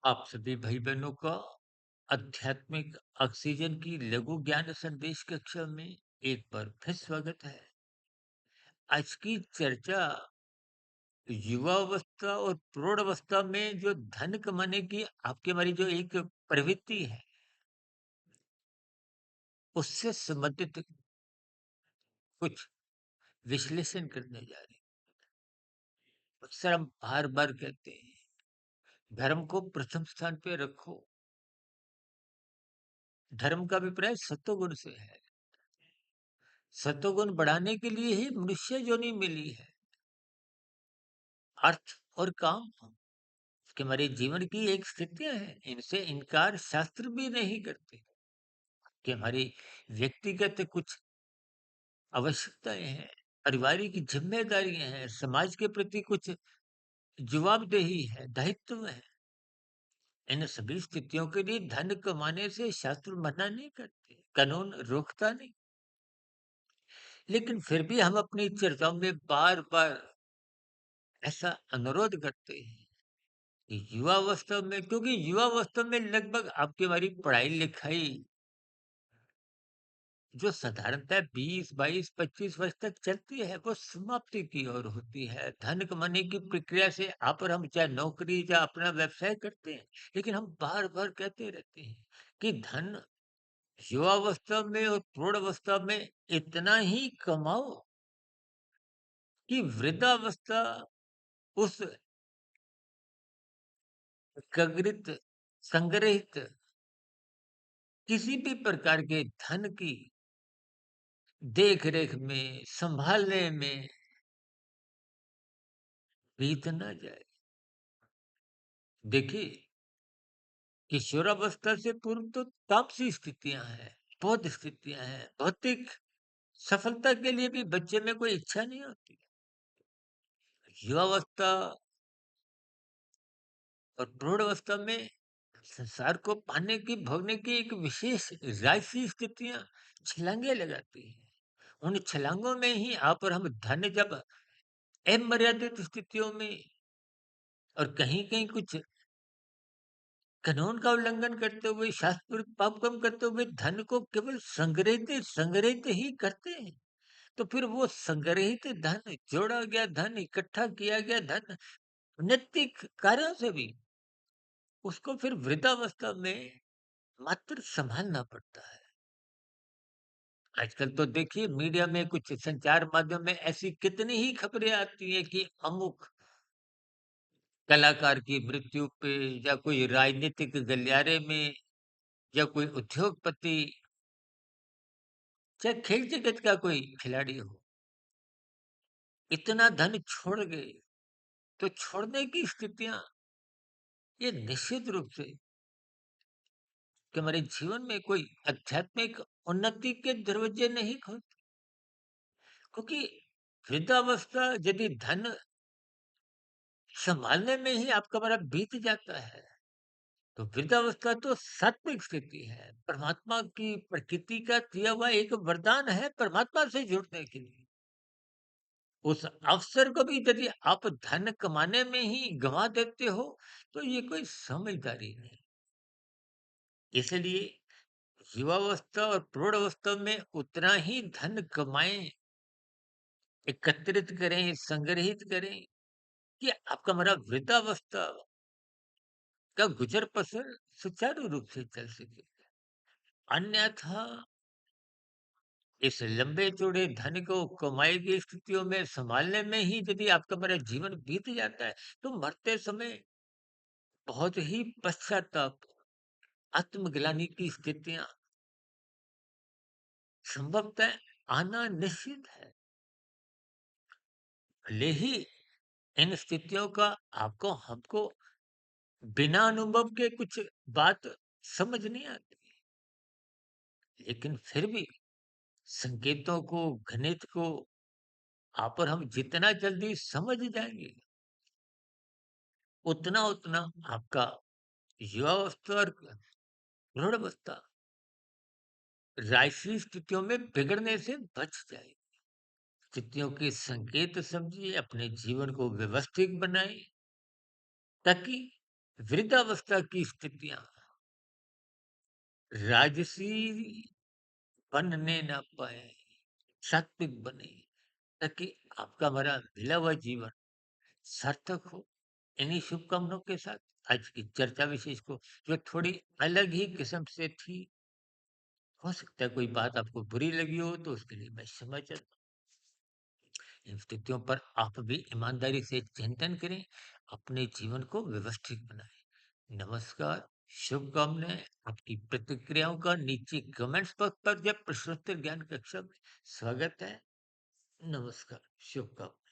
आप सभी भाई-बहनों का आध्यात्मिक ऑक्सीजन की लघु ज्ञान संदेश कक्षा में एक बार फिर स्वागत है। आज की चर्चा युवावस्था और प्रौढ़ावस्था में जो धन कमाने की आपकी हमारी जो एक प्रवृत्ति है, उससे संबंधित कुछ विश्लेषण करने जा रहे हैं। अक्सर हम बार-बार कहते हैं, धर्म को प्रथम स्थान पे रखो। धर्म का अभिप्राय सत्वगुण से है। सत्वगुण बढ़ाने के लिए ही मनुष्य योनि मिली है। अर्थ और काम कि हमारे जीवन की एक स्थितियां हैं, इनसे इनकार शास्त्र भी नहीं करते कि हमारी व्यक्तिगत कुछ आवश्यकताएं हैं, पारिवारिक जिम्मेदारियां हैं, समाज के प्रति कुछ जवाबदेही है, दायित्व है। इन सभी स्थितियों के लिए धन कमाने से शास्त्र मना नहीं करते, कानून रोकता नहीं। लेकिन फिर भी हम अपनी चर्चाओं में बार बार ऐसा अनुरोध करते हैं कि युवावस्था में, क्योंकि युवावस्था में लगभग आपकी हमारी पढ़ाई लिखाई जो साधारणतः 20, 22, 25 वर्ष तक चलती है, वो समाप्ति की ओर होती है। धन कमाने की प्रक्रिया से आप और हम चाहे नौकरी या अपना व्यवसाय करते हैं, लेकिन हम बार-बार कहते रहते हैं कि धन युवावस्था में और प्रौढ़ावस्था में इतना ही कमाओ कि वृद्धावस्था उस गगृत संग्रहित किसी भी प्रकार के धन की देख-रेख में, संभालने में बीत ना जाए। देखिए, किशोरावस्था से पूर्व तो तामसी स्थितियां हैं, बहुत स्थितियां हैं। भौतिक सफलता के लिए भी बच्चे में कोई इच्छा नहीं होती। युवावस्था और प्रौढ़ावस्था में संसार को पाने की, भोगने की एक विशेष राजसी स्थितियां छलांगे लगाती हैं। उन छलांगों में ही आप और हम धन जब अमर्यादित स्थितियों में और कहीं कहीं कुछ कानून का उल्लंघन करते हुए, शास्त्र पाप कर्म करते हुए धन को केवल संग्रहित संग्रहित ही करते हैं, तो फिर वो संग्रहित धन, जोड़ा गया धन, इकट्ठा किया गया धन, नैतिक कार्यों से भी उसको फिर वृद्धावस्था में मात्र संभालना पड़ता है। आजकल तो देखिए मीडिया में, कुछ संचार माध्यम में ऐसी कितनी ही खबरें आती हैं कि अमुक कलाकार की मृत्यु पे, या कोई राजनीतिक गलियारे में, या कोई उद्योगपति, चाहे खेल जगत का कोई खिलाड़ी हो, इतना धन छोड़ गए। तो छोड़ने की स्थितियां ये निश्चित रूप से कि हमारे जीवन में कोई आध्यात्मिक उन्नति के दरवाजे नहीं खोलते, क्योंकि वृद्धावस्था यदि धन संभालने में ही आपका हमारा बीत जाता है, तो वृद्धावस्था तो सात्विक स्थिति है, परमात्मा की प्रकृति का दिया हुआ एक वरदान है परमात्मा से जुड़ने के लिए। उस अवसर को भी यदि आप धन कमाने में ही गंवा देते हो, तो ये कोई समझदारी नहीं। इसलिए युवावस्था और प्रौढ़ावस्था में उतना ही धन कमाएं, एकत्रित करें, संग्रहित करें कि आपका हमारा वृद्धावस्था का गुजर बसर सुचारू रूप से चल सके। अन्यथा इस लंबे चौड़े धन को कमाई की स्थितियों में संभालने में ही यदि आपका हमारा जीवन बीत जाता है, तो मरते समय बहुत ही पश्चाताप, आत्मग्लानि की स्थितियां संभवतः आना निश्चित है। भले ही इन स्थितियों का आपको हमको बिना अनुभव के कुछ बात समझ नहीं आती, लेकिन फिर भी संकेतों को, गणित को आप और हम जितना जल्दी समझ जाएंगे, उतना उतना आपका युवावस्था और प्रौढ़ावस्था राजसी स्थितियों में बिगड़ने से बच जाए। स्थितियों के संकेत समझिए, अपने जीवन को व्यवस्थित बनाएं, ताकि वृद्धावस्था की स्थितियाँ राजसी बनने ना पाए, सात्विक बने, ताकि आपका हमारा मिला हुआ जीवन सार्थक हो। इन्हीं शुभकामनाओं के साथ आज की चर्चा विशेष को जो थोड़ी अलग ही किस्म से थी, हो सकता है कोई बात आपको बुरी लगी हो तो उसके लिए मैं क्षमा चाहता हूँ। इन स्थितियों पर आप भी ईमानदारी से चिंतन करें, अपने जीवन को व्यवस्थित बनाएं। नमस्कार, शुभकामनाएं। आपकी प्रतिक्रियाओं का नीचे कमेंट्स बॉक्स पर या प्रश्नोत्तर ज्ञान कक्षा में स्वागत है। नमस्कार, शुभकामनाएं।